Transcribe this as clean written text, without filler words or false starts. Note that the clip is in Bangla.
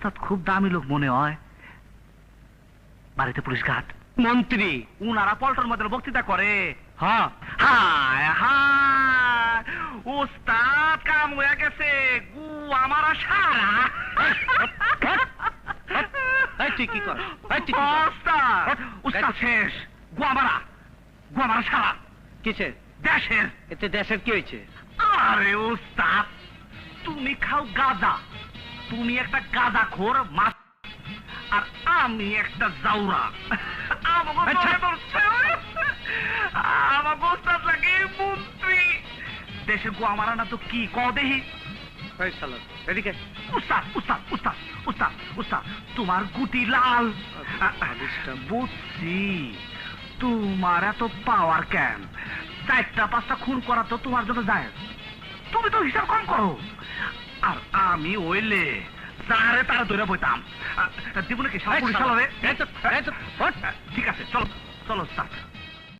ওস্তাদ খুব দামি লোক মনে হয়। বাড়িতে পুলিশ গার্ড, মন্ত্রী, উনারা পল্টন মধ্যে বক্তৃতা করে। হ্যাঁ। হায় হায়, ওস্তাদ কাম হয়ে গেছে, গু আমার সারা। তুই কি কর? ওস্তাদ, ওস্তাদ শেষ, গুয়ামারা, গুয়ামারা সারা। কিসের? দেশের। এতে দেশের কি হয়েছে? আরে ওস্তাদ, তুমি খাও গাঁজা, তুমি একটা গাঁজা খোর মাছ, আর আমি একটা জাউরা। আমাকে ওস্তাদ লাগে মন্ত্রী। দেশে গুয়ামারা না তো কি ক দেহি। এদিকে উস্তাদ উস্তাদ উস্তাদ উস্তাদ উস্তাদ, তোমার গুটি লাল। বুঝছি, তোমার এত পাওয়ার কেন? 4টা-5টা খুন করা তো তোমার জন্য যায়, তুমি তো হিসাব কম করো। আর আমি ওইলে তারে তারা ধরে বইতাম। জীবনে কি পুলিশ চালাবে? ঠিক আছে, চলো চলো উস্তাদ।